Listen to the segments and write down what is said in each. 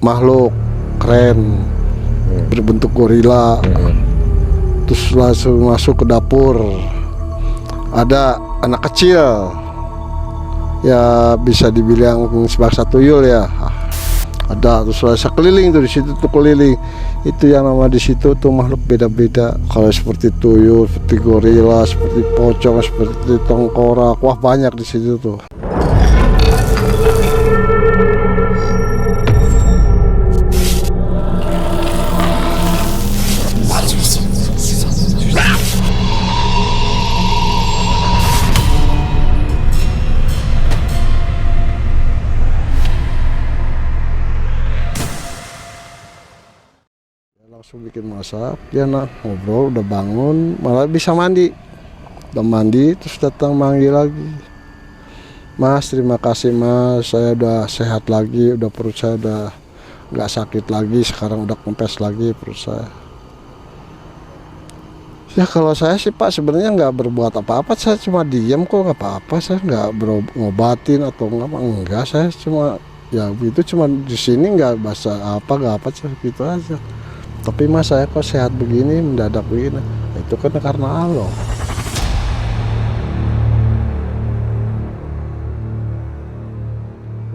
makhluk keren berbentuk gorila. Terus langsung masuk ke dapur, ada anak kecil ya, bisa dibilang sebangsa tuyul ya, ada. Terus saya keliling tuh, di situ tuh keliling itu yang nama di situ tuh makhluk beda-beda. Kalau seperti tuyul, seperti gorila, seperti pocong, seperti tengkorak, wah banyak di situ tuh. Langsung bikin masak, dia ngobrol, udah bangun, malah bisa mandi. Udah mandi, terus datang manggil lagi. Mas, terima kasih mas, saya udah sehat lagi, udah perut saya udah nggak sakit lagi, sekarang udah kempes lagi perut saya. Ya kalau saya sih Pak sebenarnya nggak berbuat apa-apa, saya cuma diam kok, nggak apa-apa, saya nggak ngobatin atau enggak, saya cuma ya begitu, cuma di sini nggak bahasa apa, nggak apa, gitu aja. Tapi mas saya kok sehat begini, mendadak begini, itu kan karena Allah.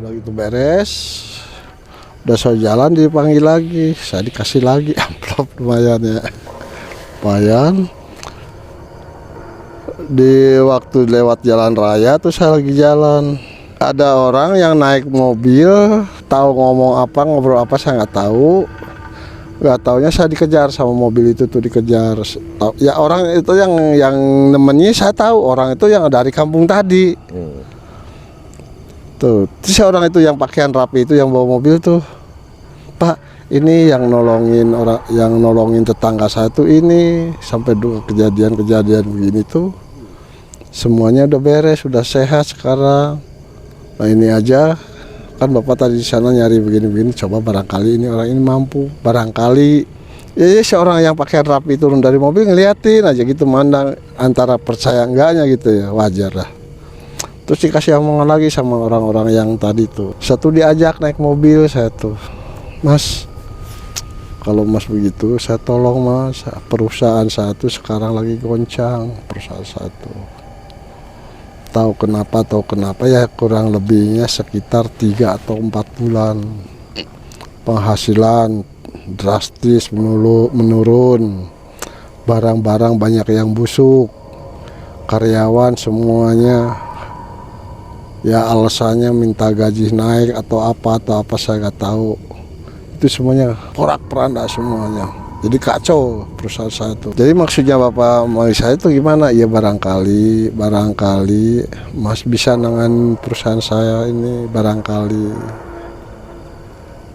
Udah gitu beres, udah saya jalan dipanggil lagi, saya dikasih lagi amplop lumayan ya, lumayan. Di waktu lewat jalan raya tuh saya lagi jalan, ada orang yang naik mobil, tahu ngomong apa, ngobrol apa saya nggak tahu. Nggak taunya saya dikejar sama mobil itu tuh, dikejar. Ya orang itu yang nemennya saya tahu, orang itu yang dari kampung tadi. Tuh, terus orang itu yang pakaian rapi itu yang bawa mobil tuh, Pak, ini yang nolongin orang, yang nolongin tetangga saya tuh ini, sampai dulu kejadian-kejadian begini tuh semuanya udah beres, udah sehat sekarang. Nah ini aja. Kan Bapak tadi di sana nyari begini-begini, coba barangkali ini orang ini mampu, barangkali ya seorang yang pakai rapi turun dari mobil ngeliatin aja gitu, mandang, antara percaya enggaknya gitu ya, wajar lah. Terus dikasih omongan lagi sama orang-orang yang tadi tuh, satu diajak naik mobil, saya tuh, mas kalau mas begitu saya tolong mas, perusahaan saya tuh sekarang lagi goncang, perusahaan saya tuh. Tahu kenapa ya, kurang lebihnya sekitar 3 atau 4 bulan penghasilan drastis menurun, barang-barang banyak yang busuk, karyawan semuanya ya alasannya minta gaji naik atau apa saya nggak tahu, itu semuanya porak-poranda semuanya. Jadi kacau perusahaan saya tuh. Jadi maksudnya Bapak manggil saya itu gimana? Ya barangkali Mas bisa nangan perusahaan saya ini, barangkali.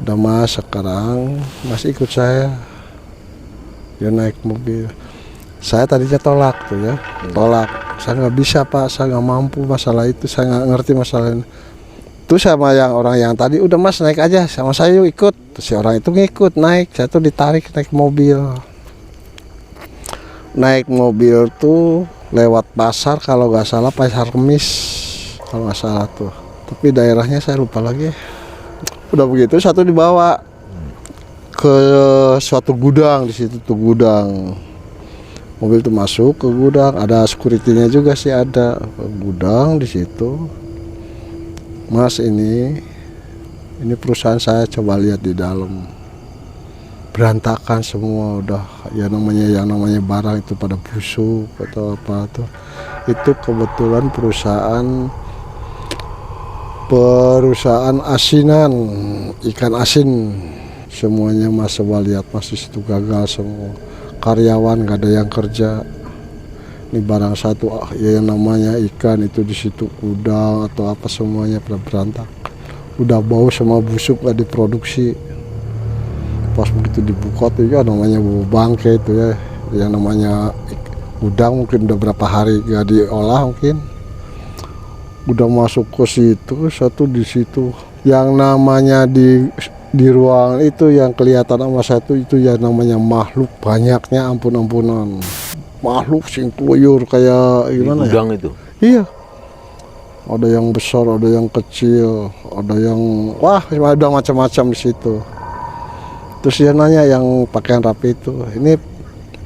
Udah Mas, sekarang Mas ikut saya. Dia naik mobil. Saya tadinya tolak tuh ya, tolak. Saya nggak bisa Pak, saya nggak mampu masalah itu, saya nggak ngerti masalah ini. Tuh sama yang orang yang tadi, udah Mas naik aja sama saya yuk ikut. Terus si orang itu ngikut naik, saya tuh ditarik naik mobil. Naik mobil tuh lewat pasar, kalau nggak salah pasar Kemis, kalau nggak salah tuh. Tapi daerahnya saya lupa lagi. Udah begitu satu dibawa ke suatu gudang, di situ tuh gudang. Mobil tuh masuk ke gudang, ada security-nya juga sih, ada gudang di situ. Mas ini perusahaan saya, coba lihat di dalam berantakan semua, udah yang namanya barang itu pada busuk atau apa tuh. Itu kebetulan perusahaan asinan, ikan asin semuanya. Mas coba lihat, Mas di situ gagal semua, karyawan nggak ada yang kerja. Ini barang satu ya yang namanya ikan itu di situ, udang atau apa semuanya pada berantak, udah bau sama busuk, nggak diproduksi. Pas begitu dibuka tuh ya namanya bau bangke itu ya, yang namanya udang mungkin udah berapa hari nggak diolah, mungkin udah masuk ke situ. Satu di situ yang namanya di ruang itu yang kelihatan sama satu itu ya namanya makhluk, banyaknya ampun-ampunan. Makhluk sing keluyur kayak gimana ya? Itu. Iya. Ada yang besar, ada yang kecil, ada yang wah ada macam-macam di situ. Terus dia nanya yang pakaian rapi itu, ini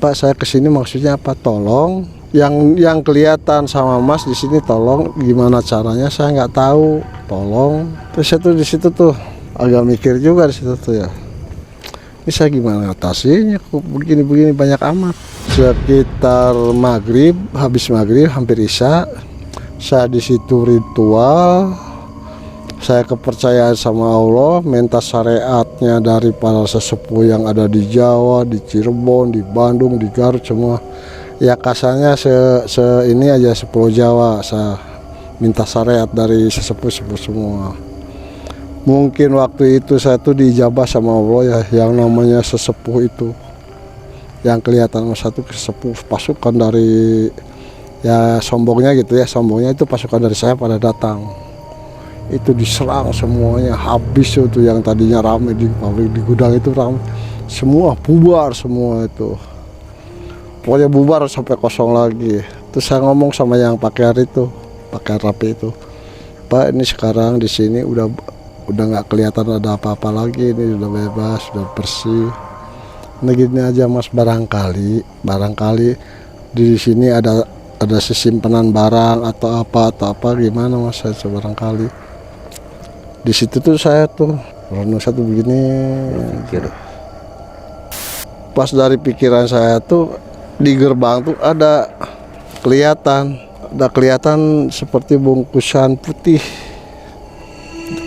Pak saya kesini maksudnya apa? Tolong yang kelihatan sama Mas di sini tolong gimana caranya saya nggak tahu, tolong. Terus itu di situ tuh agak mikir juga di situ tuh ya. Ini saya gimana atasinya kok begini-begini banyak amat. Sekitar maghrib, habis maghrib hampir isya, saya di situ ritual. Saya kepercayaan sama Allah, minta syariatnya dari para sesepuh yang ada di Jawa, di Cirebon, di Bandung, di Garut semua. Ya kasarnya ini aja sepulau Jawa, saya minta syariat dari sesepuh-sesepuh semua. Mungkin waktu itu saya tuh diijabah sama Allah ya, yang namanya sesepuh itu. Yang kelihatan satu sesepuh pasukan dari ya sombongnya gitu ya, sombongnya itu pasukan dari saya pada datang. Itu diserang semuanya, habis itu yang tadinya ramai di pabrik di gudang itu ramai, semua bubar semua itu, pokoknya bubar sampai kosong lagi. Terus saya ngomong sama yang pakaian rapi itu, Pak ini sekarang di sini udah nggak kelihatan ada apa-apa lagi, ini sudah bebas, sudah bersih. Nah gini aja Mas, barangkali di sini ada simpanan barang atau apa gimana Mas, saya coba barangkali. Di situ tuh saya tuh renung satu begini, pas dari pikiran saya tuh di gerbang tuh ada kelihatan seperti bungkusan putih,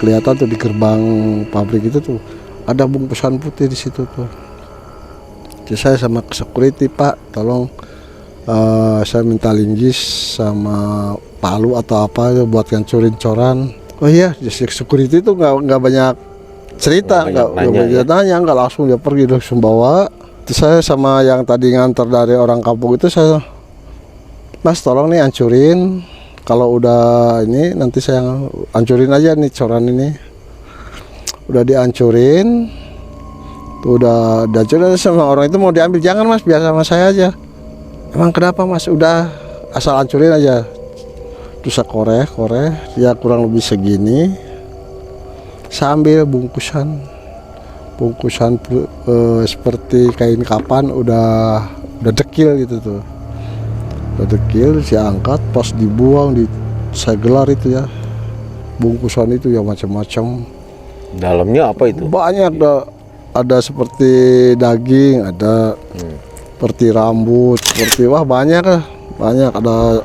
kelihatan tuh di gerbang pabrik itu tuh ada bungkusan putih di situ tuh. Jadi saya sama security, Pak tolong saya minta linggis sama palu atau apa buat ngancurin coran. Oh iya, security itu nggak banyak cerita, nggak banyak nanya, nggak langsung dia pergi langsung bawa. Terus saya sama yang tadi nganter dari orang kampung itu saya, Mas tolong nih hancurin, kalau udah ini nanti saya hancurin aja nih coran ini. Udah dihancurin, tuh udah dihancurin sama orang itu mau diambil, jangan Mas biar sama saya aja. Emang kenapa Mas? Udah asal hancurin aja. Terus saya koreh ya kurang lebih segini, sambil bungkusan seperti kain kapan udah dekil gitu tuh, udah dekil, saya angkat pas dibuang saya gelar itu ya, bungkusan itu ya macam-macam. Dalamnya apa itu? Banyak, ada seperti daging, ada seperti rambut, seperti banyak ada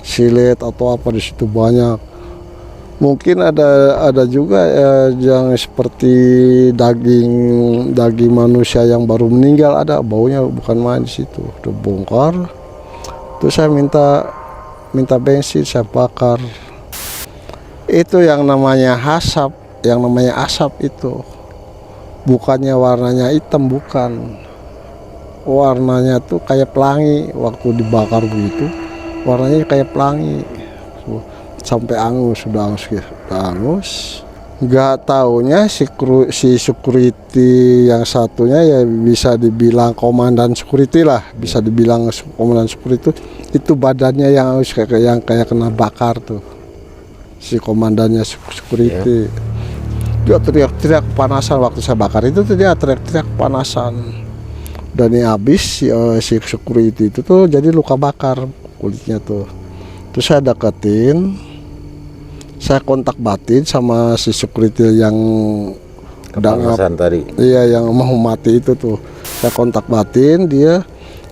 silet atau apa di situ banyak. Mungkin ada juga ya, yang seperti daging manusia yang baru meninggal, ada baunya bukan main di situ. Udah bongkar. Terus saya minta bensin, saya bakar. Itu yang namanya asap itu. Bukannya warnanya hitam, bukan. Warnanya tuh kayak pelangi waktu dibakar begitu. Warnanya kayak pelangi sampai sudah angus. Nggak taunya si security yang satunya ya bisa dibilang komandan security lah, bisa dibilang komandan security itu badannya yang kayak kena bakar tuh, si komandannya security. Dia teriak-teriak kepanasan waktu saya bakar itu tuh, dia teriak-teriak kepanasan. Dan ini habis si security itu tuh jadi luka bakar kulitnya tuh. Terus saya deketin, saya kontak batin sama si security yang kepanasan tadi. Iya, yang mau mati itu tuh. Saya kontak batin, dia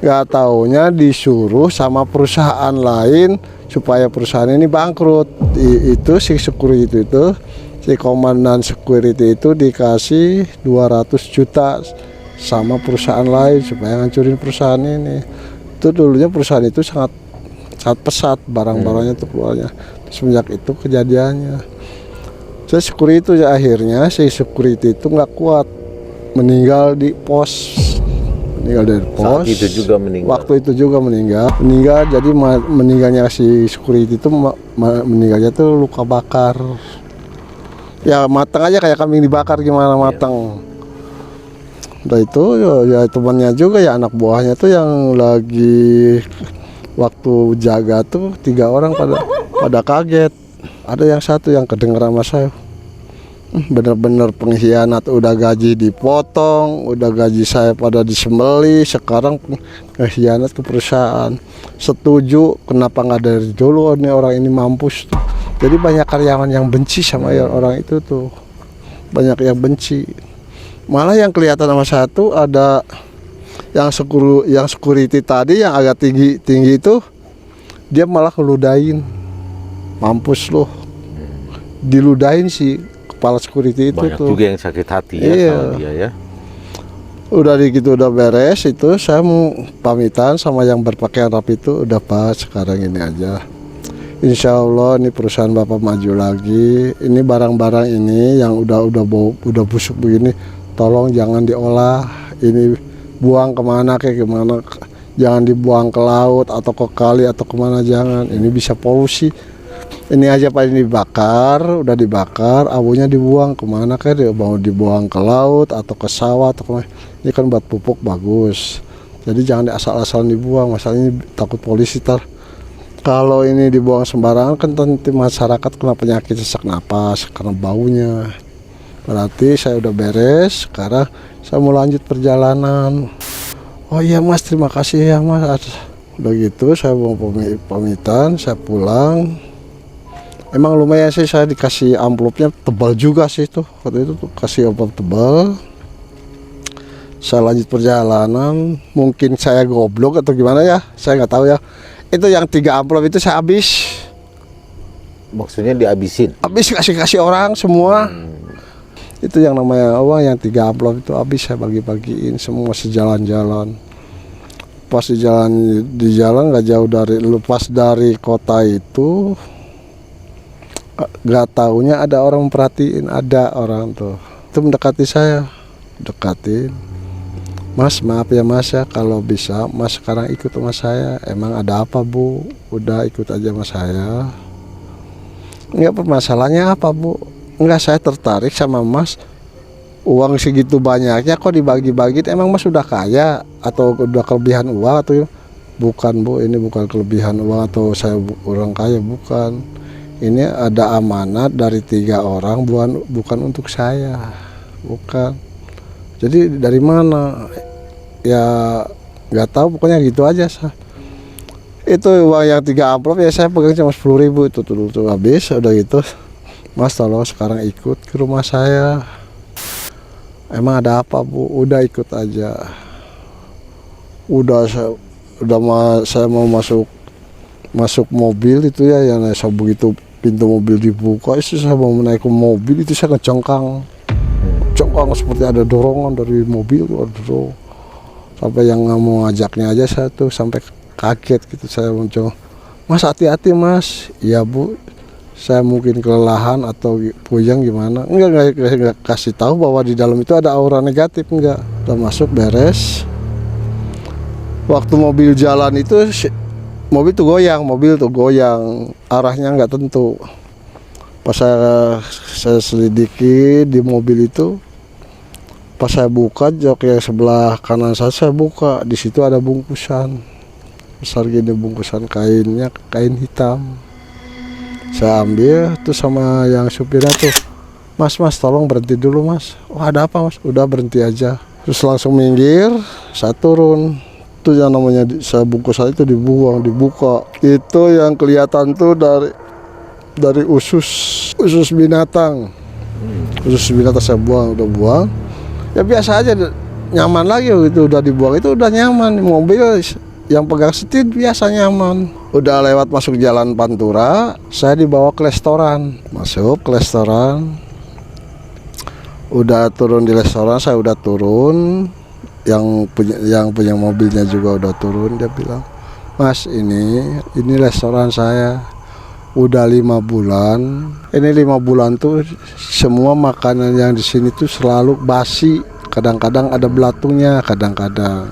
nggak taunya disuruh sama perusahaan lain supaya perusahaan ini bangkrut. Itu si security itu, si komandan security itu dikasih 200 juta sama perusahaan lain supaya ngancurin perusahaan ini. Itu dulunya perusahaan itu sangat pesat barang-barangnya tuh keluarnya. Semenjak itu kejadiannya, saya security itu ya, akhirnya si security itu nggak kuat, meninggal dari pos. Saat itu juga meninggal. Waktu itu juga meninggal. Jadi meninggalnya si security itu meninggalnya tuh luka bakar. Ya matang aja kayak kambing dibakar, gimana matang. Udah itu ya temannya juga ya, anak buahnya tuh yang lagi waktu jaga tuh 3 orang pada kaget. Ada yang satu yang kedengeran sama saya, bener-bener pengkhianat. Udah gaji dipotong, udah gaji saya pada disembeli, sekarang pengkhianat ke perusahaan. Setuju, kenapa nggak dari dulu nih orang ini mampus tuh. Jadi banyak karyawan yang benci sama orang itu tuh, banyak yang benci. Malah yang kelihatan sama satu ada yang security tadi yang agak tinggi itu, dia malah ngeludahin, mampus loh, diludahin sih kepala security itu. Banyak tuh juga yang sakit hati ya iya. sama dia ya. Udah gitu udah beres itu, saya mau pamitan sama yang berpakaian rapi itu. Udah pas, sekarang ini aja, insya Allah ini perusahaan Bapak maju lagi. Ini barang-barang ini yang udah busuk begini, tolong jangan diolah. Ini buang kemana kayak gimana, jangan dibuang ke laut atau ke kali atau kemana, jangan. Ini bisa polusi. Ini aja Pak, ini dibakar, udah dibakar, abunya dibuang kemana kayak dia mau dibuang ke laut atau ke sawah atau kemana. Ini kan buat pupuk bagus, jadi jangan asal-asalan dibuang. Masalahnya takut polisi tar. Kalau ini dibuang sembarangan kan nanti masyarakat kena penyakit sesak napas karena baunya. Berarti saya udah beres, sekarang saya mau lanjut perjalanan. Oh iya Mas, terima kasih ya Mas. Udah gitu saya mau pamitan, saya pulang. Emang lumayan sih, saya dikasih amplopnya tebal juga sih tuh. Waktu itu tuh kasih amplop tebal. Saya lanjut perjalanan, mungkin saya goblok atau gimana ya, saya nggak tahu ya. Itu yang 3 amplop itu saya habis. Maksudnya dihabisin? Habis kasih orang semua. Itu yang namanya uang, yang 3 amplop itu habis saya bagi-bagiin semua sejalan-jalan. Pas di jalan nggak jauh dari, lepas dari kota itu, nggak taunya ada orang memperhatiin, ada orang tuh itu mendekati saya, dekatin. Mas maaf ya Mas ya, kalau bisa Mas sekarang ikut sama saya. Emang ada apa Bu? Udah ikut aja sama saya. Enggak, masalahnya apa Bu? Enggak, saya tertarik sama Mas. Uang segitu banyaknya kok dibagi-bagi, emang Mas udah kaya atau udah kelebihan uang atau? Bukan Bu, ini bukan kelebihan uang atau saya orang kaya, bukan. Ini ada amanat dari 3 orang, bukan untuk saya, bukan. Jadi dari mana? Ya nggak tahu, pokoknya gitu aja. Itu uang yang 3 amplop ya saya pegang cuma 10.000 itu tuh habis. Udah gitu, Mas tolong sekarang ikut ke rumah saya. Emang ada apa Bu? Udah ikut aja. Saya mau masuk mobil itu ya, yang saya begitu pintu mobil dibuka, itu saya mau naik ke mobil itu saya ngecengkang seperti ada dorongan dari mobil tuh. Sampai yang mau ngajaknya aja saya tuh sampai kaget gitu. Saya muncul, Mas hati-hati Mas. Iya Bu, saya mungkin kelelahan atau puyeng gimana. Enggak kasih tahu bahwa di dalam itu ada aura negatif, enggak. Udah masuk beres. Waktu mobil jalan itu mobil tuh goyang, arahnya nggak tentu. Pas saya selidiki di mobil itu, pas saya buka jok yang sebelah kanan saya buka, di situ ada bungkusan besar gini, bungkusan kainnya, kain hitam. Saya ambil tuh sama yang supirnya tuh, Mas tolong berhenti dulu Mas. Oh ada apa Mas? Udah berhenti aja. Terus langsung minggir, saya turun. Itu yang namanya saya bungkusan itu dibuka. Itu yang kelihatan tuh dari usus binatang. Usus binatang saya udah buang. Ya biasa aja, nyaman lagi gitu, udah dibuang itu udah nyaman. Mobil yang pegang setir biasa nyaman. Udah lewat masuk jalan Pantura, saya dibawa ke restoran. Masuk ke restoran. Udah turun di restoran, saya udah turun. Yang punya mobilnya juga udah turun. Dia bilang, Mas ini restoran saya udah 5 bulan. Ini 5 bulan tuh semua makanan yang di sini tuh selalu basi. Kadang-kadang ada belatungnya, kadang-kadang.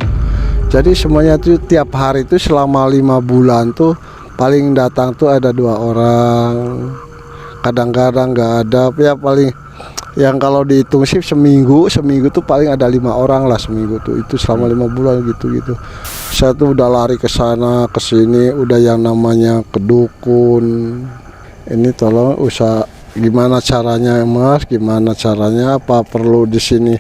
Jadi semuanya tuh tiap hari tuh selama 5 bulan tuh paling datang tuh ada 2 orang. Kadang-kadang nggak ada, ya paling yang kalau dihitung sih seminggu tuh paling ada 5 orang lah seminggu tuh. Itu selama 5 bulan gitu. Saya tuh udah lari ke sana ke sini, udah yang namanya ke dukun. Ini tolong gimana caranya Mas, gimana caranya, apa perlu di sini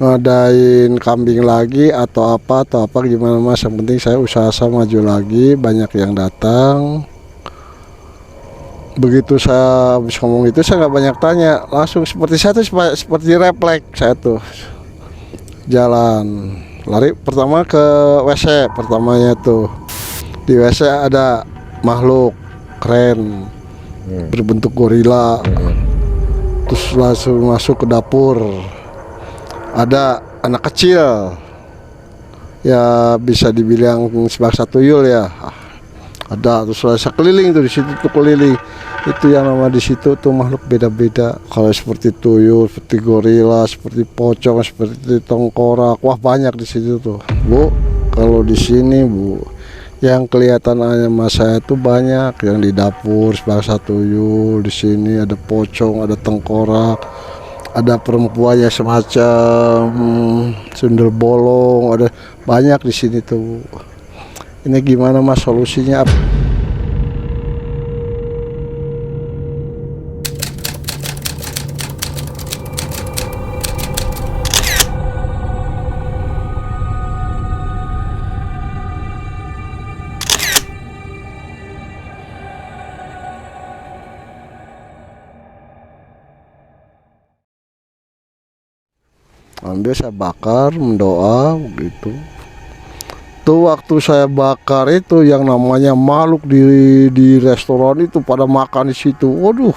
ngadain kambing lagi atau apa gimana Mas, yang penting saya usaha saya maju lagi, banyak yang datang. Begitu saya habis ngomong itu saya nggak banyak tanya, langsung seperti saya tuh seperti refleks, saya tuh jalan lari pertama ke WC. Pertamanya tuh di WC ada makhluk keren berbentuk gorila, terus langsung masuk ke dapur, ada anak kecil ya, bisa dibilang sebangsa tuyul ya, ada. Terus saya keliling tuh, di situ tuh keliling, itu yang nama di situ tuh makhluk beda-beda, kalau seperti tuyul, seperti gorila, seperti pocong, seperti tengkorak, wah banyak di situ tuh Bu. Kalau di sini Bu, yang kelihatan sama saya tuh banyak yang di dapur sebangsa tuyul, di sini ada pocong, ada tengkorak, ada perempuannya semacam sundel bolong, ada banyak di sini tuh. Ini gimana Mas solusinya? Ambil saya bakar, mendoa gitu. Tuh waktu saya bakar itu yang namanya makhluk di restoran itu pada makan di situ. Waduh.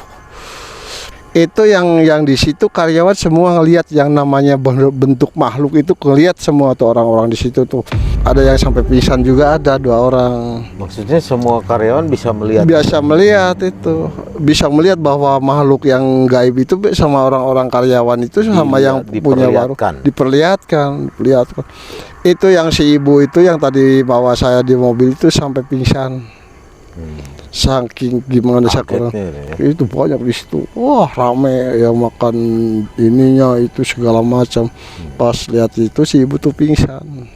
Itu yang di situ karyawan semua ngelihat yang namanya bentuk makhluk itu, ngelihat semua tuh orang-orang di situ tuh. Ada yang sampai pingsan juga, ada 2 orang. Maksudnya semua karyawan bisa melihat? Biasa melihat itu, bisa melihat bahwa makhluk yang gaib itu sama orang-orang karyawan itu sama yang punya warung diperlihatkan. Itu yang si ibu itu yang tadi bawa saya di mobil itu sampai pingsan. Saking gimana saya kurang itu banyak di situ, wah rame ya, makan ininya itu segala macam. Pas lihat itu si ibu tuh pingsan,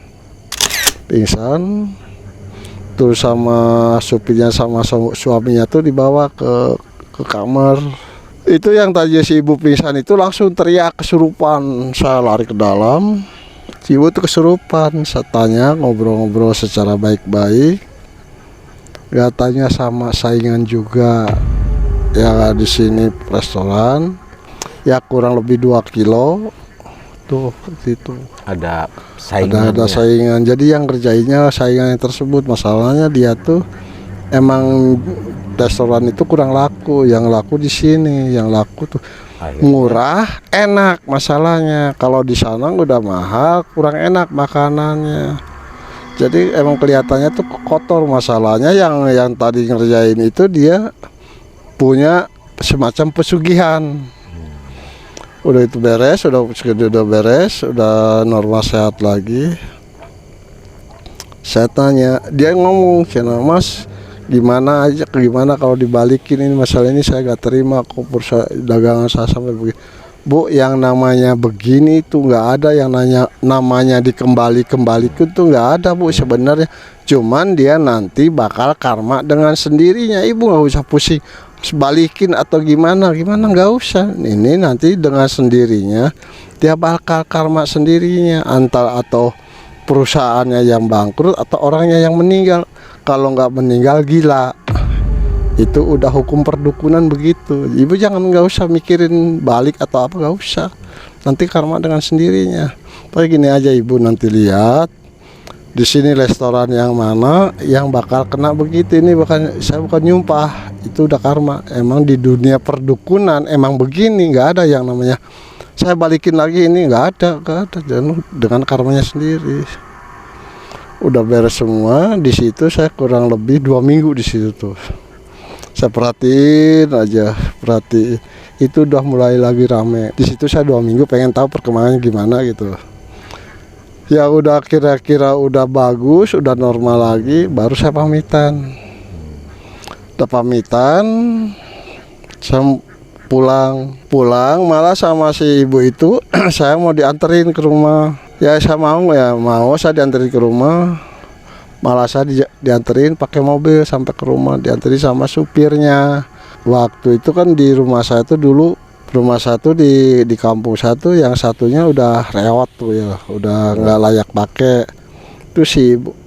terus sama supirnya sama suaminya tuh dibawa ke kamar. Itu yang tadi si ibu pingsan itu langsung teriak kesurupan. Saya lari ke dalam, si ibu tuh kesurupan. Saya tanya, ngobrol-ngobrol secara baik-baik, gak tanya sama saingan juga ya, di sini restoran ya kurang lebih 2 kilo tuh itu ada saingan. Ada saingan, jadi yang kerjainya saingan tersebut. Masalahnya dia tuh emang restoran itu kurang laku, yang laku di sini, yang laku tuh murah, enak. Masalahnya kalau di sana udah mahal, kurang enak makanannya. Jadi emang kelihatannya tuh kotor. Masalahnya yang tadi ngerjain itu dia punya semacam pesugihan. Udah itu beres, udah beres, udah normal sehat lagi. Saya tanya, dia ngomong, "Cina Mas, gimana kalau dibalikin ini, masalah ini saya gak terima kok, dagangan saya sampai begini." Bu, yang namanya begini itu nggak ada, yang namanya dikembalikan tuh nggak ada Bu sebenarnya. Cuman dia nanti bakal karma dengan sendirinya. Ibu nggak usah pusing balikin atau gimana nggak usah. Ini nanti dengan sendirinya dia bakal karma sendirinya, atau perusahaannya yang bangkrut atau orangnya yang meninggal. Kalau nggak meninggal gila. Itu udah hukum perdukunan begitu. Ibu nggak usah mikirin balik atau apa, nggak usah. Nanti karma dengan sendirinya. Tapi gini aja Ibu, nanti lihat di sini restoran yang mana yang bakal kena begitu. Ini saya bukan nyumpah, itu udah karma. Emang di dunia perdukunan emang begini, nggak ada yang namanya saya balikin lagi, ini nggak ada. Dengan karmanya sendiri. Udah beres semua di situ. Saya kurang lebih 2 minggu di situ tuh. Saya perhatiin, itu udah mulai lagi rame. Di situ saya 2 minggu pengen tahu perkembangannya gimana gitu. Ya udah kira-kira udah bagus, udah normal lagi, baru saya pamitan. Udah pamitan, saya pulang malah sama si ibu itu saya mau dianterin ke rumah. Ya saya mau saya dianterin ke rumah. Malah saya dianterin pakai mobil sampai ke rumah, dianterin sama supirnya. Waktu itu kan di rumah saya tuh dulu, rumah satu di kampung satu, yang satunya udah rewat tuh ya, udah nggak layak pakai. Terus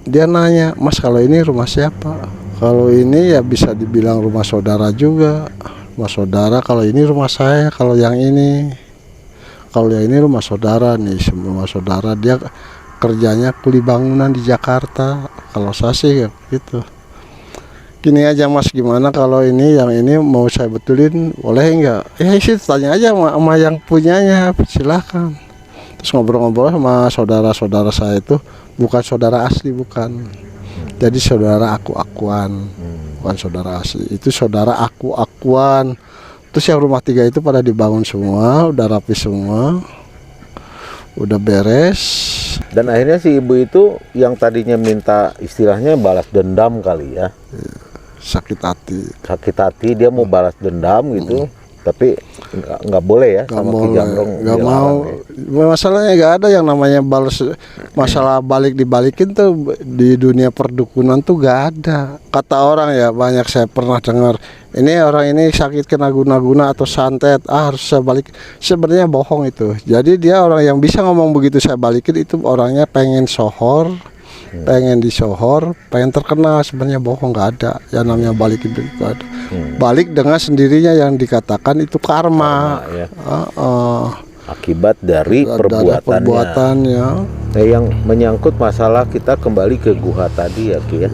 dia nanya, Mas kalau ini rumah siapa? Kalau ini ya bisa dibilang rumah saudara juga, rumah saudara. Kalau ini rumah saya, kalau yang ini, rumah saudara nih, semua saudara. Dia kerjanya kuli bangunan di Jakarta. Kalau saya sih gitu. Gini aja Mas, gimana kalau ini yang ini mau saya betulin, boleh nggak? Ya sih tanya aja sama yang punyanya, silahkan. Terus ngobrol-ngobrol sama saudara-saudara saya itu, bukan saudara asli, bukan. Jadi saudara aku-akuan, bukan saudara asli. Itu saudara aku-akuan. Terus yang rumah 3 itu pada dibangun semua, udah rapi semua, udah beres. Dan akhirnya si ibu itu yang tadinya minta istilahnya balas dendam kali ya. Sakit hati, dia mau balas dendam gitu, tapi nggak boleh ya, sama Ki Jambrong nggak mau ya. Masalahnya nggak ada yang namanya balas, masalah dibalikin tuh di dunia perdukunan tuh nggak ada. Kata orang ya, banyak saya pernah dengar, ini orang ini sakit kena guna-guna atau santet, harus saya balik. Sebenarnya bohong itu. Jadi dia orang yang bisa ngomong begitu saya balikin itu orangnya pengen sohor, pengen disohor, pengen terkenal. Sebenarnya bohong, nggak ada yang namanya balikin itu, ada. Balik dengan sendirinya, yang dikatakan itu karma ya. Akibat dari perbuatannya. Nah, yang menyangkut masalah kita kembali ke guha tadi ya Ki ya.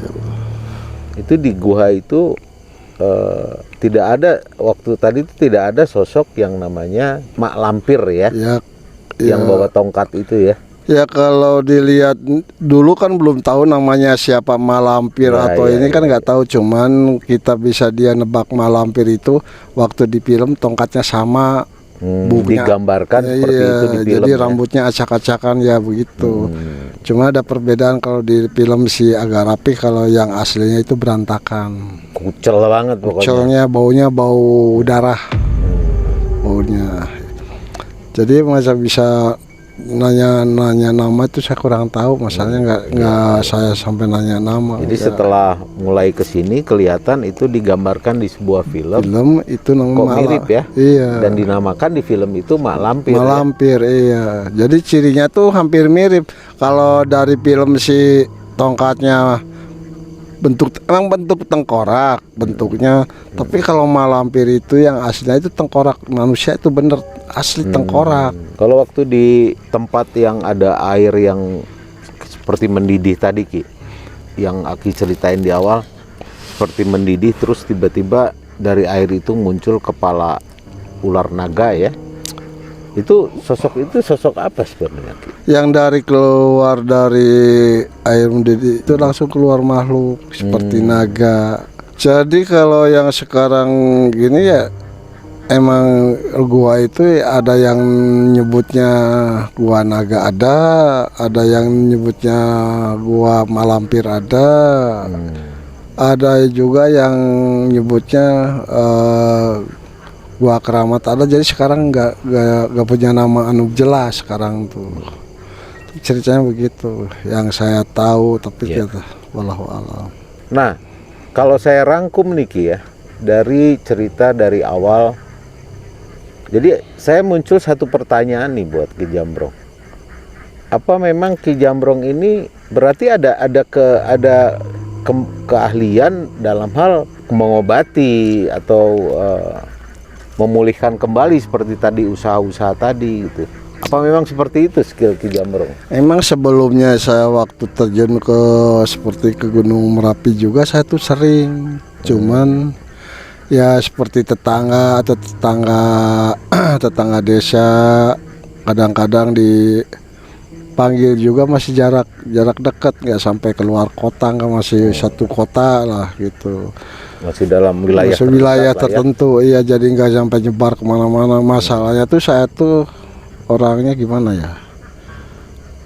Itu di guha itu tidak ada, waktu tadi itu tidak ada sosok yang namanya mak lampir ya, yang bawa tongkat itu ya. Ya kalau dilihat dulu kan belum tahu namanya siapa malampir atau ini kan nggak tahu, cuman kita bisa dia nebak malampir itu waktu di film tongkatnya sama, digambarkan seperti itu di film. Jadi rambutnya acak-acakan ya begitu. Cuma ada perbedaan, kalau di film sih agak rapi, kalau yang aslinya itu berantakan. Kucel banget pokoknya. Kucelnya, baunya bau darah. Baunya. Jadi masa bisa nanya nama itu saya kurang tahu, masalahnya nggak saya sampai nanya nama. Jadi setelah mulai kesini kelihatan itu digambarkan di sebuah film itu kok mirip ya. Iya. Dan dinamakan di film itu mak lampir. Iya. Jadi cirinya tuh hampir mirip. Kalau dari film si tongkatnya bentuk tengkorak bentuknya, tapi kalau malampir itu yang aslinya itu tengkorak manusia, itu bener asli tengkorak. Kalau waktu di tempat yang ada air yang seperti mendidih tadi Ki, yang Aki ceritain di awal, seperti mendidih terus tiba-tiba dari air itu muncul kepala ular naga ya. Itu sosok apa sebenarnya Ki? Yang keluar dari air mendidih itu langsung keluar makhluk seperti naga. Jadi kalau yang sekarang gini ya, emang gua itu ada yang nyebutnya gua naga, ada yang nyebutnya gua malampir, ada juga yang nyebutnya gua keramat ada. Jadi sekarang nggak punya nama anu jelas sekarang tuh. Ceritanya begitu yang saya tahu, tapi kita wallahu alam. Nah, kalau saya rangkum nih Ki ya, dari cerita dari awal, jadi saya muncul satu pertanyaan nih buat Ki Jambrong. Apa memang Ki Jambrong ini berarti ada keahlian dalam hal mengobati atau memulihkan kembali seperti tadi usaha-usaha tadi gitu? Apa memang seperti itu skill Ki Jambrong? Emang sebelumnya saya waktu terjun seperti ke Gunung Merapi juga saya tuh sering, cuman ya seperti tetangga desa kadang-kadang dipanggil juga, masih jarak dekat, nggak sampai keluar kota, nggak, masih satu kota lah gitu. Masih dalam wilayah tertentu ya. Iya, jadi nggak sampai nyebar kemana-mana. Masalahnya tuh saya tuh orangnya gimana ya,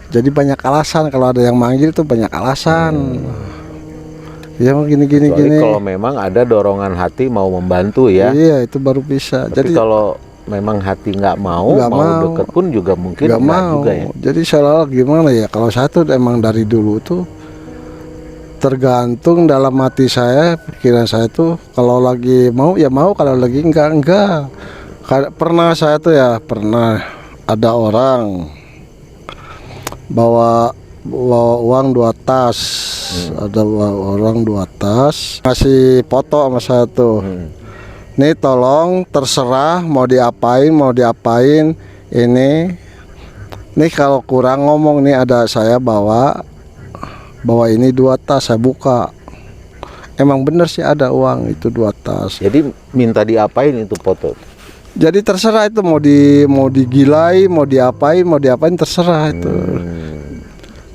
jadi banyak alasan. Kalau ada yang manggil tuh banyak alasan. Ya gini. Kalau memang ada dorongan hati mau membantu ya. Iya, itu baru bisa. Tapi jadi kalau memang hati nggak mau deket pun juga mungkin nggak mau juga ya. Jadi seolah gimana ya, kalau saya tuh emang dari dulu tuh tergantung dalam hati saya, pikiran saya tuh kalau lagi mau ya mau, kalau lagi enggak. Pernah saya tuh ya, pernah ada orang bawa uang 2 tas, ada orang 2 tas, ngasih foto sama saya tuh. Nih tolong terserah mau diapain ini. Nih kalau kurang ngomong, nih ada saya bawa ini 2 tas, saya buka. Emang bener sih ada uang itu 2 tas. Jadi minta diapain itu foto? Jadi terserah itu mau digilai, mau diapain terserah itu.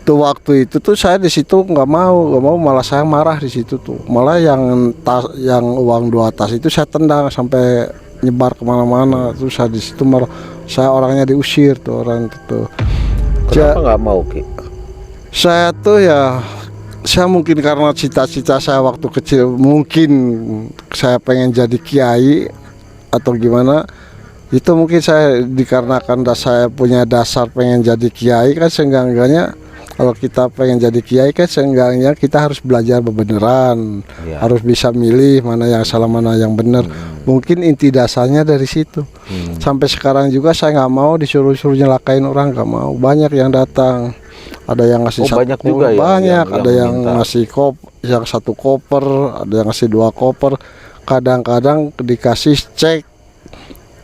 Tuh waktu itu tuh saya di situ nggak mau, malah saya marah di situ tuh. Malah yang uang 2 tas itu saya tendang sampai nyebar kemana-mana. Terus saya di situ malah saya orangnya diusir tuh orang itu tuh. Kenapa nggak mau, Ki? Saya tuh ya, saya mungkin karena cita-cita saya waktu kecil, mungkin saya pengen jadi kiai atau gimana. Itu mungkin saya dikarenakan saya punya dasar pengen jadi kiai kan, seenggak-enggaknya kalau kita pengen jadi kiai kan seenggaknya kita harus belajar beneran, harus bisa milih mana yang salah mana yang benar. Mungkin inti dasarnya dari situ. Sampai sekarang juga saya nggak mau disuruh nyelakain orang, nggak mau. Banyak yang datang, ada yang ngasih banyak juga ya, banyak, ada yang minta. ngasih yang 1 koper, ada yang ngasih 2 koper. Kadang-kadang dikasih cek,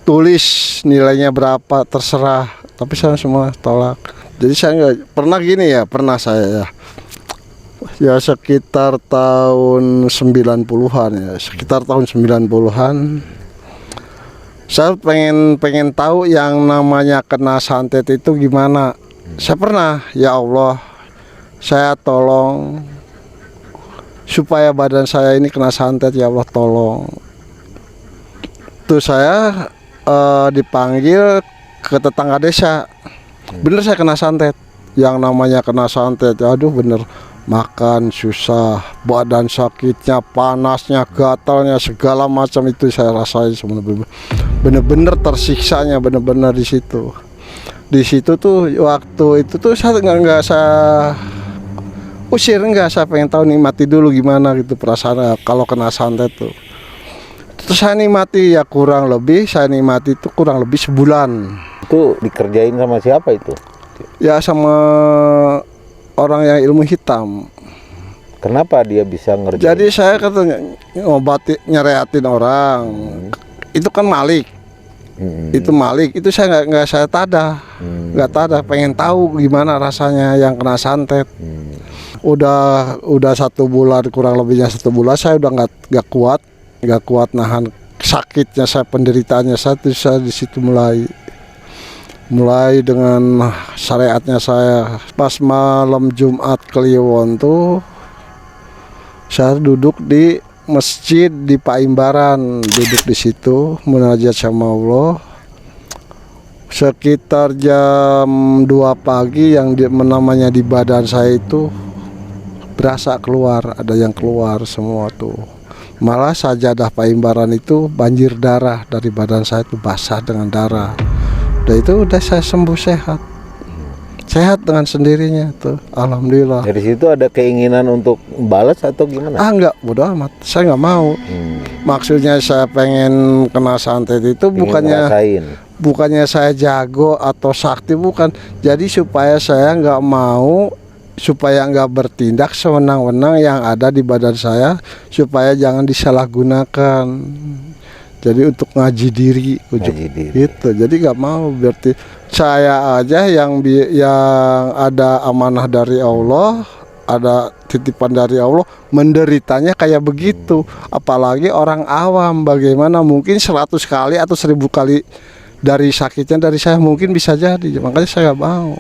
tulis nilainya berapa terserah, tapi saya semua tolak. Jadi saya nggak pernah gini ya, pernah saya ya sekitar tahun 90-an ya, sekitar tahun 90-an saya pengen tahu yang namanya kena santet itu gimana. Saya pernah, ya Allah, saya tolong supaya badan saya ini kena santet, ya Allah tolong. Tuh saya dipanggil ke tetangga desa. Bener saya kena santet. Yang namanya kena santet, aduh bener, makan susah, badan sakitnya, panasnya, gatalnya, segala macam itu saya rasain sebenarnya. Bener-bener tersiksanya, bener-bener di situ. Di situ tuh waktu itu tuh saya nggak saya usir, nggak, saya pengen tahu nikmati dulu gimana gitu perasaan kalau kena santet tuh. Terus saya nikmati ya, kurang lebih sebulan. Itu dikerjain sama siapa itu? Ya sama orang yang ilmu hitam. Kenapa dia bisa ngerjain? Jadi saya katanya nyereatin orang. Itu kan Malik. Itu Malik, itu saya nggak saya tada, nggak tada, pengen tahu gimana rasanya yang kena santet. Udah 1 bulan, kurang lebihnya 1 bulan saya udah nggak kuat nahan sakitnya saya, penderitaannya saya di situ mulai dengan syariatnya saya. Pas malam Jumat Kliwon tuh saya duduk di masjid di Paimbaran, duduk di situ munajat sama Allah. Sekitar jam 2 pagi yang namanya di badan saya itu berasa keluar, ada yang keluar semua tuh. Malah sajadah Paimbaran itu banjir darah dari badan saya, itu basah dengan darah. Udah saya sembuh, sehat dengan sendirinya tuh, alhamdulillah. Dari situ ada keinginan untuk balas atau gimana? Enggak, bodoh amat, saya nggak mau. Maksudnya saya pengen kena santet itu bukannya saya jago atau sakti, bukan. Jadi supaya saya nggak mau, supaya nggak bertindak sewenang-wenang yang ada di badan saya, supaya jangan disalahgunakan. Jadi untuk ngaji diri gitu. Jadi nggak mau, berarti saya aja yang ada amanah dari Allah, ada titipan dari Allah, menderitanya kayak begitu. Apalagi orang awam, bagaimana mungkin 100 kali atau 1000 kali dari sakitnya dari saya, mungkin bisa jadi. Makanya saya nggak mau.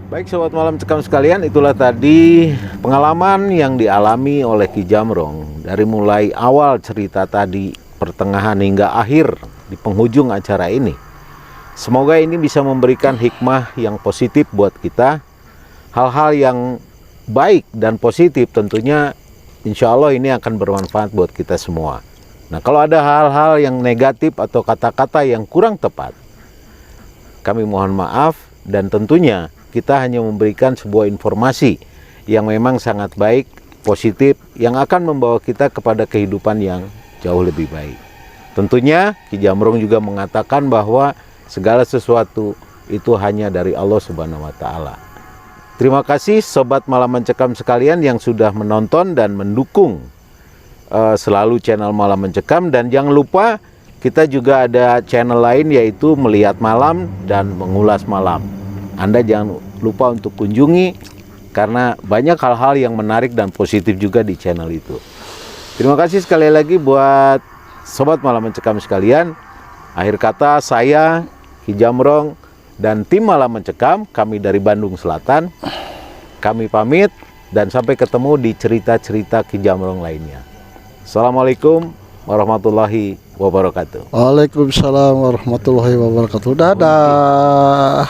Baik Sobat Malam Cekam sekalian, itulah tadi pengalaman yang dialami oleh Ki Jamrong. Dari mulai awal cerita tadi, pertengahan hingga akhir di penghujung acara ini. Semoga ini bisa memberikan hikmah yang positif buat kita, hal-hal yang baik dan positif, tentunya insya Allah ini akan bermanfaat buat kita semua. Nah, kalau ada hal-hal yang negatif atau kata-kata yang kurang tepat, kami mohon maaf, dan tentunya kita hanya memberikan sebuah informasi yang memang sangat baik, positif, yang akan membawa kita kepada kehidupan yang jauh lebih baik. Tentunya Ki Jamrong juga mengatakan bahwa segala sesuatu itu hanya dari Allah Subhanahu wa Ta'ala. Terima kasih Sobat Malam Mencekam sekalian yang sudah menonton dan mendukung selalu channel Malam Mencekam. Dan jangan lupa kita juga ada channel lain, yaitu Melihat Malam dan Mengulas Malam. Anda jangan lupa untuk kunjungi, karena banyak hal-hal yang menarik dan positif juga di channel itu. Terima kasih sekali lagi buat Sobat Malam Mencekam sekalian. Akhir kata, saya Ki Jamrong dan tim Malam Mencekam, kami dari Bandung Selatan, kami pamit dan sampai ketemu di cerita-cerita Ki Jamrong lainnya. Assalamualaikum warahmatullahi wabarakatuh. Waalaikumsalam warahmatullahi wabarakatuh. Dadah.